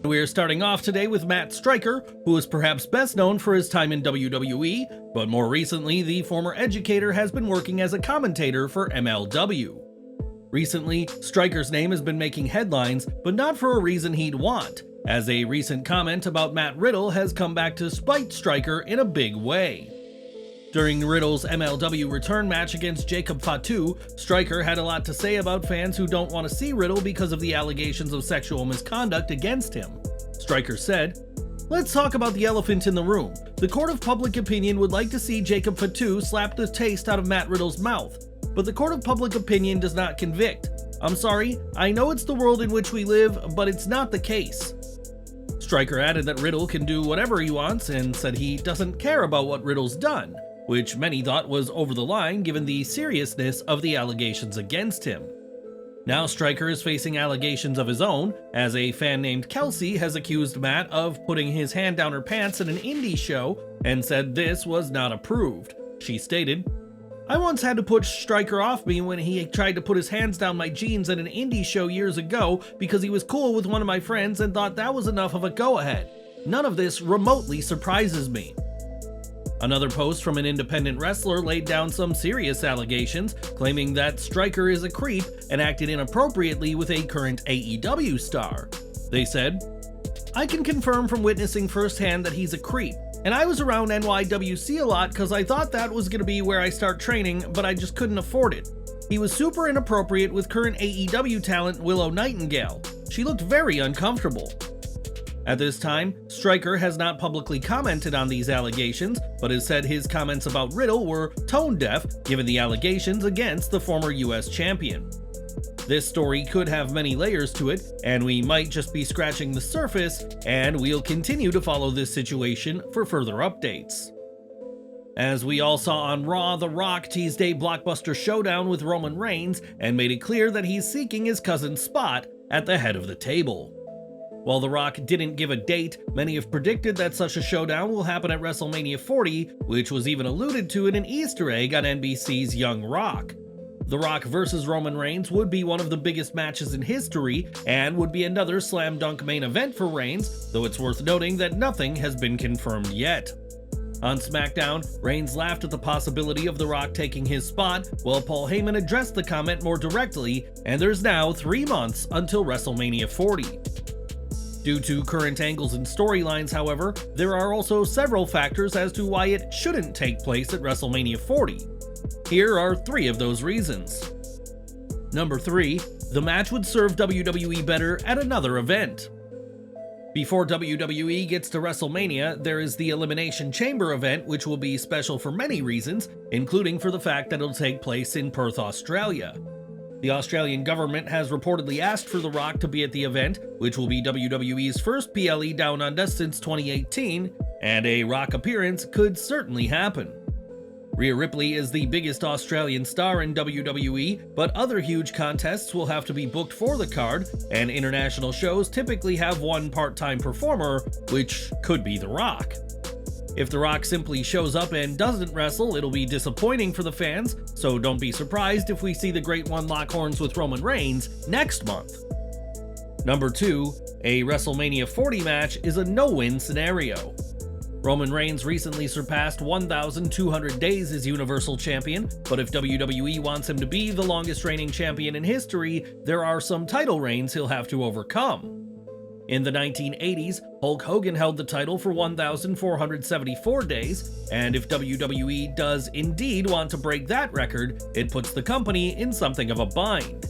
We're starting off today with Matt Striker, who is perhaps best known for his time in WWE, but more recently, the former educator has been working as a commentator for MLW. Recently, Striker's name has been making headlines, but not for a reason he'd want, as a recent comment about Matt Riddle has come back to spite Striker in a big way. During Riddle's MLW return match against Jacob Fatu, Striker had a lot to say about fans who don't want to see Riddle because of the allegations of sexual misconduct against him. Striker said, "Let's talk about the elephant in the room. The court of public opinion would like to see Jacob Fatu slap the taste out of Matt Riddle's mouth, but the court of public opinion does not convict. I'm sorry, I know it's the world in which we live, but it's not the case." Striker added that Riddle can do whatever he wants and said he doesn't care about what Riddle's done, which many thought was over the line given the seriousness of the allegations against him. Now Striker is facing allegations of his own, as a fan named Kelsey has accused Matt of putting his hand down her pants at an indie show and said this was not approved. She stated, "I once had to push Striker off me when he tried to put his hands down my jeans at an indie show years ago because he was cool with one of my friends and thought that was enough of a go-ahead. None of this remotely surprises me." Another post from an independent wrestler laid down some serious allegations, claiming that Striker is a creep and acted inappropriately with a current AEW star. They said, "I can confirm from witnessing firsthand that he's a creep, and I was around NYWC a lot because I thought that was going to be where I start training, but I just couldn't afford it. He was super inappropriate with current AEW talent Willow Nightingale. She looked very uncomfortable." At this time, Striker has not publicly commented on these allegations, but has said his comments about Riddle were tone-deaf given the allegations against the former US champion. This story could have many layers to it, and we might just be scratching the surface, and we'll continue to follow this situation for further updates. As we all saw on Raw, The Rock teased a blockbuster showdown with Roman Reigns and made it clear that he's seeking his cousin's spot at the head of the table. While The Rock didn't give a date, many have predicted that such a showdown will happen at WrestleMania 40, which was even alluded to in an Easter egg on NBC's Young Rock. The Rock vs. Roman Reigns would be one of the biggest matches in history, and would be another slam dunk main event for Reigns, though it's worth noting that nothing has been confirmed yet. On SmackDown, Reigns laughed at the possibility of The Rock taking his spot, while Paul Heyman addressed the comment more directly, and there's now 3 months until WrestleMania 40. Due to current angles and storylines, however, there are also several factors as to why it shouldn't take place at WrestleMania 40. Here are 3 of those reasons. Number 3, the match would serve WWE better at another event. Before WWE gets to WrestleMania, there is the Elimination Chamber event, which will be special for many reasons, including for the fact that it'll take place in Perth, Australia. The Australian government has reportedly asked for The Rock to be at the event, which will be WWE's first PLE Down Under since 2018, and a Rock appearance could certainly happen. Rhea Ripley is the biggest Australian star in WWE, but other huge contests will have to be booked for the card, and international shows typically have one part-time performer, which could be The Rock. If The Rock simply shows up and doesn't wrestle, it'll be disappointing for the fans, so don't be surprised if we see the Great One lock horns with Roman Reigns next month. Number 2, a WrestleMania 40 match is a no-win scenario. Roman Reigns recently surpassed 1,200 days as Universal Champion, but if WWE wants him to be the longest reigning champion in history, there are some title reigns he'll have to overcome. In the 1980s, Hulk Hogan held the title for 1,474 days, and if WWE does indeed want to break that record, it puts the company in something of a bind.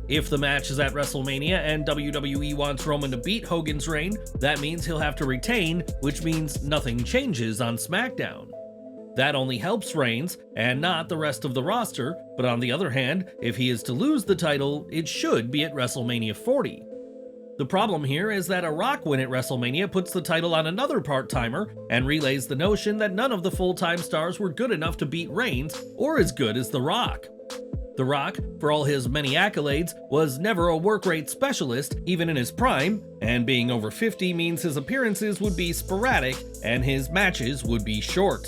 If the match is at WrestleMania and WWE wants Roman to beat Hogan's reign, that means he'll have to retain, which means nothing changes on SmackDown. That only helps Reigns, and not the rest of the roster, but on the other hand, if he is to lose the title, it should be at WrestleMania 40. The problem here is that a Rock win at WrestleMania puts the title on another part-timer and relays the notion that none of the full-time stars were good enough to beat Reigns or as good as The Rock. The Rock, for all his many accolades, was never a work rate specialist, even in his prime, and being over 50 means his appearances would be sporadic and his matches would be short.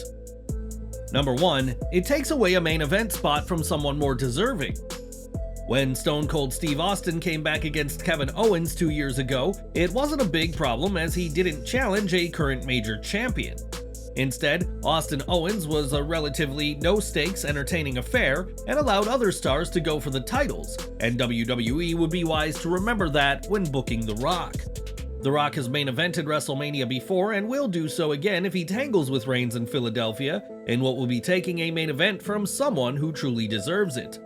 Number 1, it takes away a main event spot from someone more deserving. When Stone Cold Steve Austin came back against Kevin Owens 2 years ago, it wasn't a big problem as he didn't challenge a current major champion. Instead, Austin Owens was a relatively no-stakes entertaining affair and allowed other stars to go for the titles, and WWE would be wise to remember that when booking The Rock. The Rock has main evented WrestleMania before and will do so again if he tangles with Reigns in Philadelphia, in what will be taking a main event from someone who truly deserves it.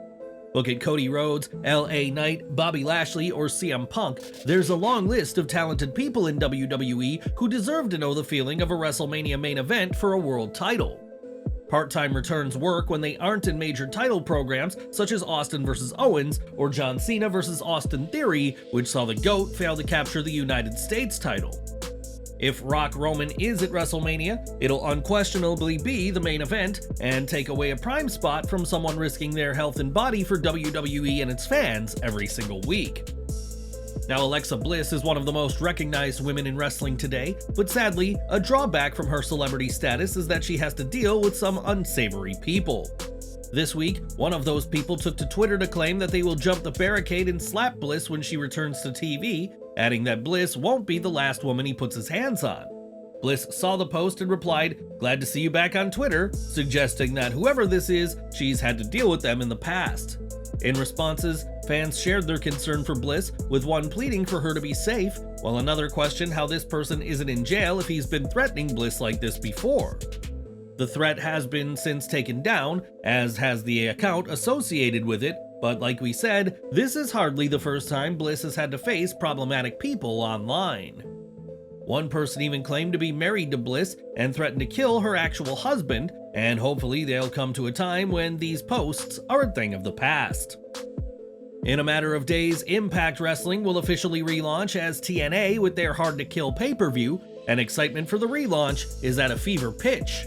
Look at Cody Rhodes, LA Knight, Bobby Lashley, or CM Punk. There's a long list of talented people in WWE who deserve to know the feeling of a WrestleMania main event for a world title. Part-time returns work when they aren't in major title programs such as Austin vs. Owens or John Cena vs. Austin Theory, which saw the GOAT fail to capture the United States title. If Rock Roman is at WrestleMania, it'll unquestionably be the main event and take away a prime spot from someone risking their health and body for WWE and its fans every single week. Now, Alexa Bliss is one of the most recognized women in wrestling today, but sadly, a drawback from her celebrity status is that she has to deal with some unsavory people. This week, one of those people took to Twitter to claim that they will jump the barricade and slap Bliss when she returns to TV, adding that Bliss won't be the last woman he puts his hands on. Bliss saw the post and replied, "Glad to see you back on Twitter," suggesting that whoever this is, she's had to deal with them in the past. In responses, fans shared their concern for Bliss, with one pleading for her to be safe, while another questioned how this person isn't in jail if he's been threatening Bliss like this before. The threat has been since taken down, as has the account associated with it, but like we said, this is hardly the first time Bliss has had to face problematic people online. One person even claimed to be married to Bliss and threatened to kill her actual husband, and hopefully they'll come to a time when these posts are a thing of the past. In a matter of days, Impact Wrestling will officially relaunch as TNA with their Hard to Kill pay-per-view, and excitement for the relaunch is at a fever pitch.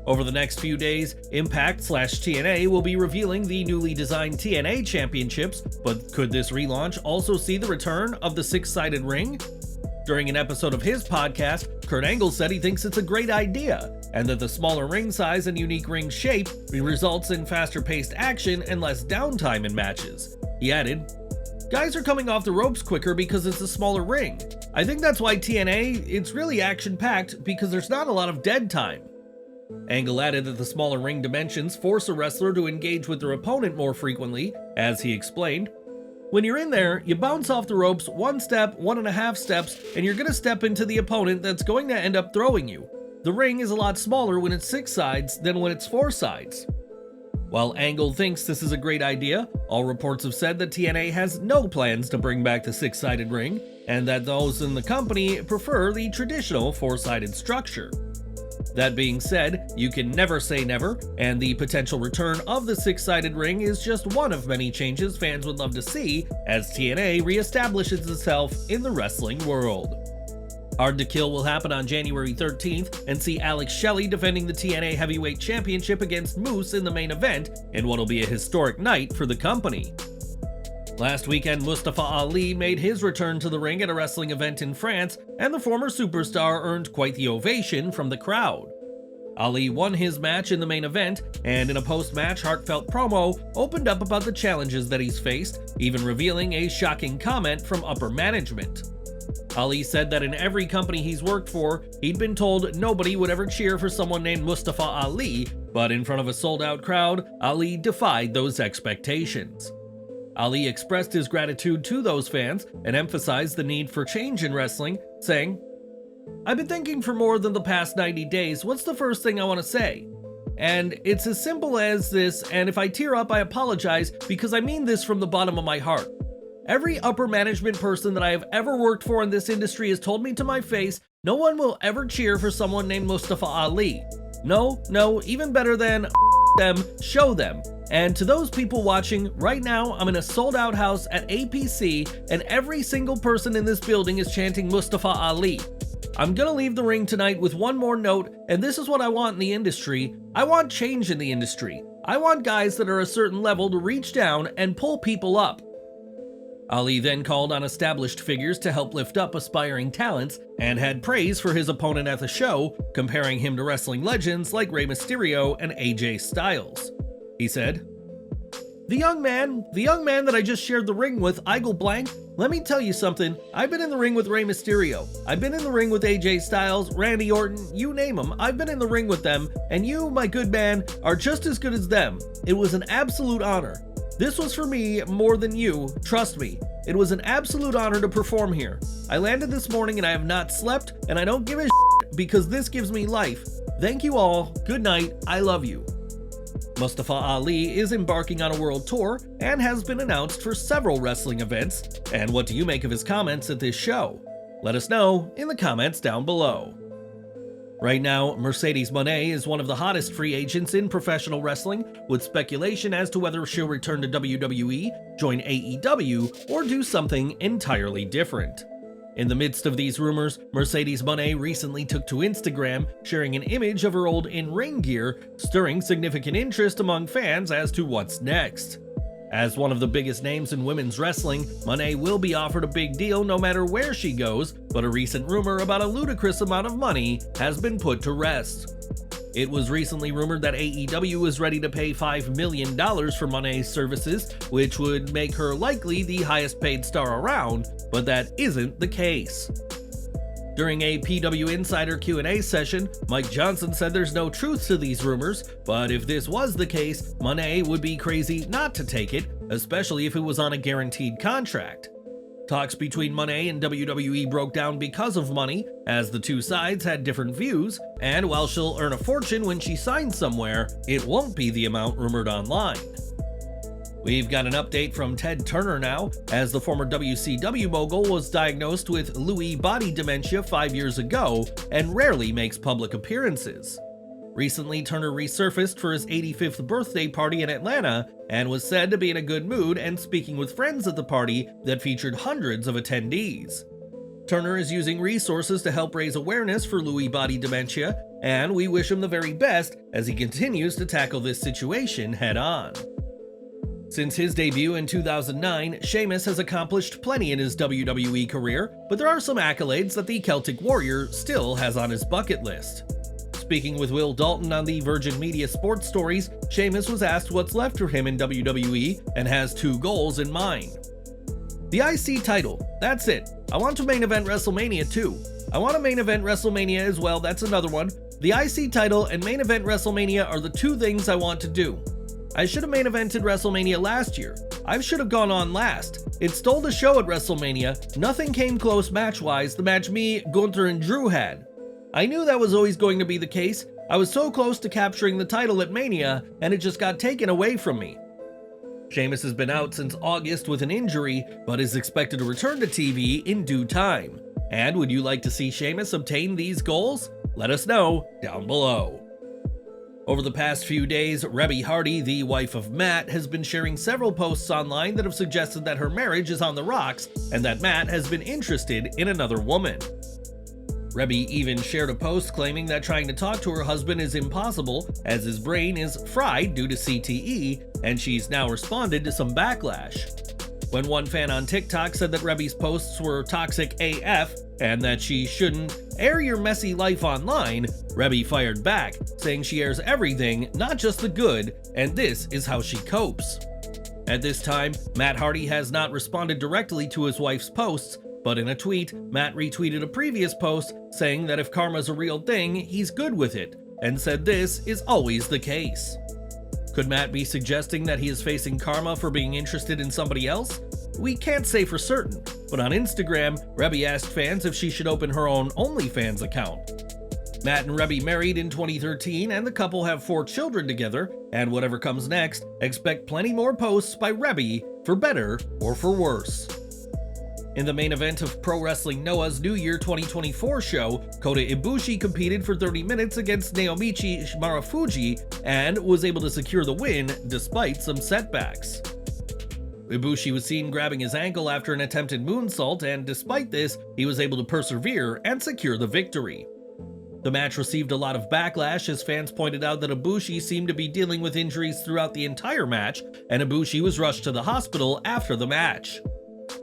Over the next few days, Impact/TNA will be revealing the newly designed TNA championships, but could this relaunch also see the return of the six-sided ring? During an episode of his podcast, Kurt Angle said he thinks it's a great idea, and that the smaller ring size and unique ring shape results in faster-paced action and less downtime in matches. He added, "Guys are coming off the ropes quicker because it's a smaller ring. I think that's why TNA, it's really action-packed because there's not a lot of dead time." Angle added that the smaller ring dimensions force a wrestler to engage with their opponent more frequently, as he explained. "When you're in there, you bounce off the ropes 1 step, 1.5 steps, and you're gonna step into the opponent that's going to end up throwing you. The ring is a lot smaller when it's 6 sides than when it's 4 sides. While Angle thinks this is a great idea, all reports have said that TNA has no plans to bring back the 6-sided ring, and that those in the company prefer the traditional 4-sided structure. That being said, you can never say never, and the potential return of the 6-sided ring is just one of many changes fans would love to see as TNA reestablishes itself in the wrestling world. Hard to Kill will happen on January 13th and see Alex Shelley defending the TNA Heavyweight Championship against Moose in the main event in what'll be a historic night for the company. Last weekend, Mustafa Ali made his return to the ring at a wrestling event in France, and the former superstar earned quite the ovation from the crowd. Ali won his match in the main event, and in a post-match heartfelt promo, opened up about the challenges that he's faced, even revealing a shocking comment from upper management. Ali said that in every company he's worked for, he'd been told nobody would ever cheer for someone named Mustafa Ali, but in front of a sold-out crowd, Ali defied those expectations. Ali expressed his gratitude to those fans and emphasized the need for change in wrestling, saying, "I've been thinking for more than the past 90 days, what's the first thing I want to say? And it's as simple as this, and if I tear up, I apologize because I mean this from the bottom of my heart. Every upper management person that I have ever worked for in this industry has told me to my face, no one will ever cheer for someone named Mustafa Ali. No, even better than them, show them. And to those people watching, right now I'm in a sold-out house at APC and every single person in this building is chanting Mustafa Ali. I'm gonna leave the ring tonight with one more note, and this is what I want in the industry. I want change in the industry. I want guys that are a certain level to reach down and pull people up." Ali then called on established figures to help lift up aspiring talents and had praise for his opponent at the show, comparing him to wrestling legends like Rey Mysterio and AJ Styles. He said, The young man that I just shared the ring with, Igel Blank, let me tell you something. I've been in the ring with Rey Mysterio. I've been in the ring with AJ Styles, Randy Orton, you name them. I've been in the ring with them, and you, my good man, are just as good as them. It was an absolute honor. This was for me more than you, trust me. It was an absolute honor to perform here. I landed this morning and I have not slept, and I don't give a shit because this gives me life. Thank you all, good night, I love you. Mustafa Ali is embarking on a world tour and has been announced for several wrestling events. And what do you make of his comments at this show? Let us know in the comments down below. Right now, Mercedes Moné is one of the hottest free agents in professional wrestling, with speculation as to whether she'll return to WWE, join AEW, or do something entirely different. In the midst of these rumors, Mercedes Moné recently took to Instagram, sharing an image of her old in-ring gear, stirring significant interest among fans as to what's next. As one of the biggest names in women's wrestling, Moné will be offered a big deal no matter where she goes, but a recent rumor about a ludicrous amount of money has been put to rest. It was recently rumored that AEW is ready to pay $5 million for Moné's services, which would make her likely the highest paid star around, but that isn't the case. During a PW Insider Q&A session, Mike Johnson said there's no truth to these rumors, but if this was the case, Moné would be crazy not to take it, especially if it was on a guaranteed contract. Talks between Moné and WWE broke down because of money, as the two sides had different views, and while she'll earn a fortune when she signs somewhere, it won't be the amount rumored online. We've got an update from Ted Turner now, as the former WCW mogul was diagnosed with Lewy body dementia 5 years ago and rarely makes public appearances. Recently, Turner resurfaced for his 85th birthday party in Atlanta and was said to be in a good mood and speaking with friends at the party that featured hundreds of attendees. Turner is using resources to help raise awareness for Lewy body dementia, and we wish him the very best as he continues to tackle this situation head-on. Since his debut in 2009, Sheamus has accomplished plenty in his WWE career, but there are some accolades that the Celtic Warrior still has on his bucket list. Speaking with Will Dalton on the Virgin Media Sports Stories, Sheamus was asked what's left for him in WWE and has 2 goals in mind. The IC title, that's it. I want to main event WrestleMania too. I want to main event WrestleMania as well, that's another one. The IC title and main event WrestleMania are the 2 things I want to do. I should have main evented WrestleMania last year. I should have gone on last. It stole the show at WrestleMania. Nothing came close match-wise, the match me, Gunther, and Drew had. I knew that was always going to be the case. I was so close to capturing the title at Mania, and it just got taken away from me. Sheamus has been out since August with an injury, but is expected to return to TV in due time. And would you like to see Sheamus obtain these goals? Let us know down below. Over the past few days, Reby Hardy, the wife of Matt, has been sharing several posts online that have suggested that her marriage is on the rocks and that Matt has been interested in another woman. Reby even shared a post claiming that trying to talk to her husband is impossible as his brain is fried due to CTE, and she's now responded to some backlash. When one fan on TikTok said that Reby's posts were toxic AF and that she shouldn't air your messy life online, Reby fired back, saying she airs everything, not just the good, and this is how she copes. At this time, Matt Hardy has not responded directly to his wife's posts, but in a tweet, Matt retweeted a previous post saying that if karma's a real thing, he's good with it, and said this is always the case. Could Matt be suggesting that he is facing karma for being interested in somebody else? We can't say for certain, but on Instagram, Reby asked fans if she should open her own OnlyFans account. Matt and Reby married in 2013, and the couple have 4 children together, and whatever comes next, expect plenty more posts by Reby, for better or for worse. In the main event of Pro Wrestling Noah's New Year 2024 show, Kota Ibushi competed for 30 minutes against Naomichi Marufuji and was able to secure the win despite some setbacks. Ibushi was seen grabbing his ankle after an attempted moonsault, and despite this, he was able to persevere and secure the victory. The match received a lot of backlash as fans pointed out that Ibushi seemed to be dealing with injuries throughout the entire match, and Ibushi was rushed to the hospital after the match.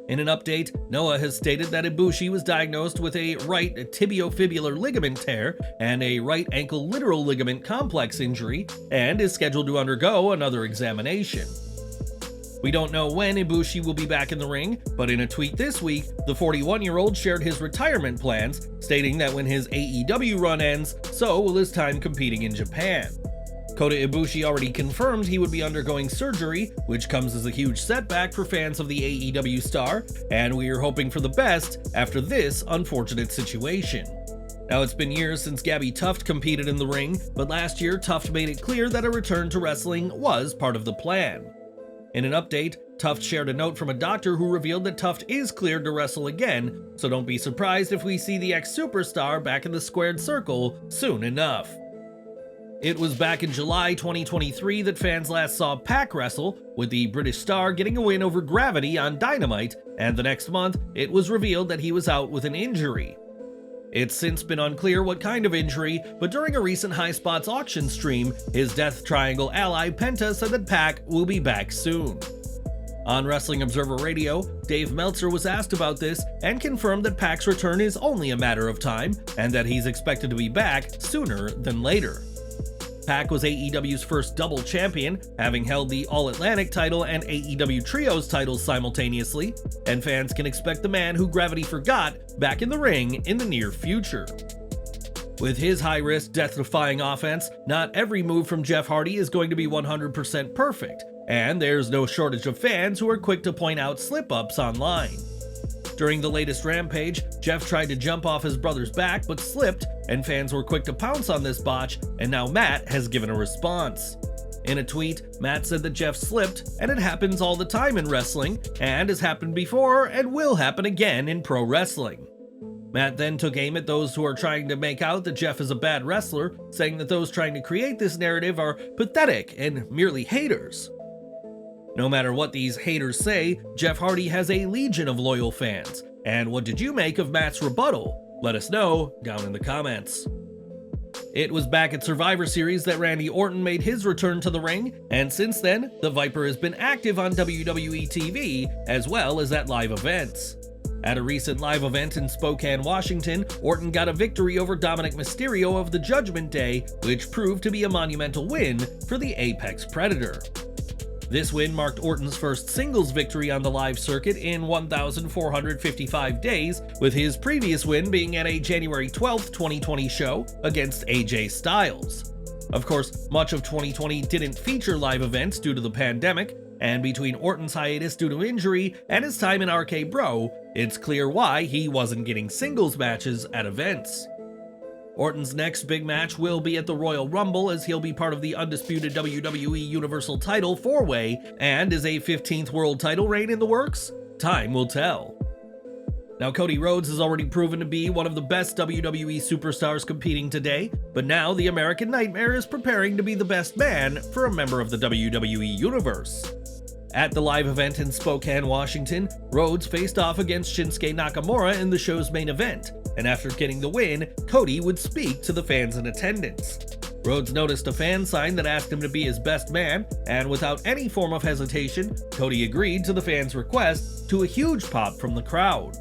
In an update, Noah has stated that Ibushi was diagnosed with a right tibiofibular ligament tear and a right ankle lateral ligament complex injury, and is scheduled to undergo another examination. We don't know when Ibushi will be back in the ring, but in a tweet this week, the 41-year-old shared his retirement plans, stating that when his AEW run ends, so will his time competing in Japan. Kota Ibushi already confirmed he would be undergoing surgery, which comes as a huge setback for fans of the AEW star, and we are hoping for the best after this unfortunate situation. Now, it's been years since Gabby Tuft competed in the ring, but last year Tuft made it clear that a return to wrestling was part of the plan. In an update, Tuft shared a note from a doctor who revealed that Tuft is cleared to wrestle again, so don't be surprised if we see the ex-superstar back in the squared circle soon enough. It was back in July 2023 that fans last saw Pac wrestle, with the British star getting a win over Gravity on Dynamite, and the next month, it was revealed that he was out with an injury. It's since been unclear what kind of injury, but during a recent High Spots auction stream, his Death Triangle ally Penta said that Pac will be back soon. On Wrestling Observer Radio, Dave Meltzer was asked about this and confirmed that Pac's return is only a matter of time, and that he's expected to be back sooner than later. Pac was AEW's first double champion, having held the All-Atlantic title and AEW Trios titles simultaneously, and fans can expect the man who Gravity forgot back in the ring in the near future. With his high-risk, death-defying offense, not every move from Jeff Hardy is going to be 100% perfect, and there's no shortage of fans who are quick to point out slip-ups online. During the latest Rampage, Jeff tried to jump off his brother's back but slipped, and fans were quick to pounce on this botch, and now Matt has given a response. In a tweet, Matt said that Jeff slipped, and it happens all the time in wrestling, and has happened before and will happen again in pro wrestling. Matt then took aim at those who are trying to make out that Jeff is a bad wrestler, saying that those trying to create this narrative are pathetic and merely haters. No matter what these haters say, Jeff Hardy has a legion of loyal fans. And what did you make of Matt's rebuttal? Let us know down in the comments. It was back at Survivor Series that Randy Orton made his return to the ring, and since then, the Viper has been active on WWE TV as well as at live events. At a recent live event in Spokane, Washington, Orton got a victory over Dominic Mysterio of the Judgment Day, which proved to be a monumental win for the Apex Predator. This win marked Orton's first singles victory on the live circuit in 1,455 days, with his previous win being at a January 12, 2020 show against AJ Styles. Of course, much of 2020 didn't feature live events due to the pandemic, and between Orton's hiatus due to injury and his time in RK Bro, it's clear why he wasn't getting singles matches at events. Orton's next big match will be at the Royal Rumble, as he'll be part of the undisputed WWE Universal title 4-way, and is a 15th world title reign in the works? Time will tell. Now, Cody Rhodes has already proven to be one of the best WWE superstars competing today, but now the American Nightmare is preparing to be the best man for a member of the WWE Universe. At the live event in Spokane, Washington, Rhodes faced off against Shinsuke Nakamura in the show's main event, and after getting the win, Cody would speak to the fans in attendance. Rhodes noticed a fan sign that asked him to be his best man, and without any form of hesitation, Cody agreed to the fans' request, to a huge pop from the crowd.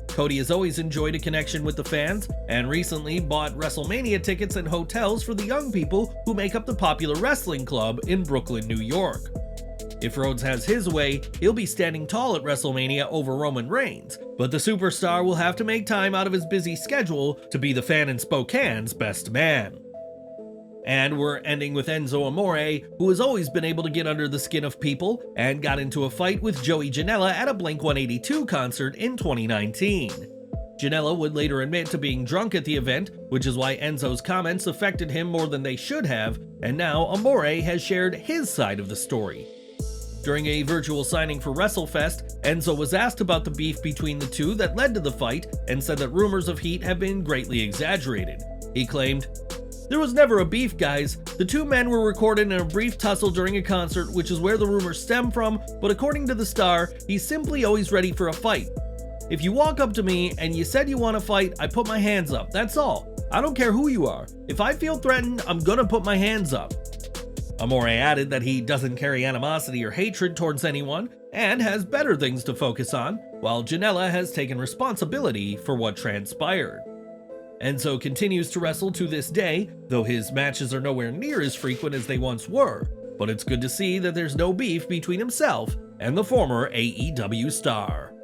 Cody has always enjoyed a connection with the fans, and recently bought WrestleMania tickets and hotels for the young people who make up the popular wrestling club in Brooklyn, New York. If Rhodes has his way, he'll be standing tall at WrestleMania over Roman Reigns, but the superstar will have to make time out of his busy schedule to be the fan in Spokane's best man. And we're ending with Enzo Amore, who has always been able to get under the skin of people, and got into a fight with Joey Janela at a Blink-182 concert in 2019. Janela would later admit to being drunk at the event, which is why Enzo's comments affected him more than they should have, and now Amore has shared his side of the story. During a virtual signing for WrestleFest, Enzo was asked about the beef between the two that led to the fight, and said that rumors of heat have been greatly exaggerated. He claimed, "There was never a beef, guys. The two men were recorded in a brief tussle during a concert, which is where the rumors stem from, but according to the star, he's simply always ready for a fight. If you walk up to me and you said you want to fight, I put my hands up, that's all. I don't care who you are. If I feel threatened, I'm gonna put my hands up." Amore added that he doesn't carry animosity or hatred towards anyone, and has better things to focus on, while Janela has taken responsibility for what transpired. Enzo continues to wrestle to this day, though his matches are nowhere near as frequent as they once were, but it's good to see that there's no beef between himself and the former AEW star.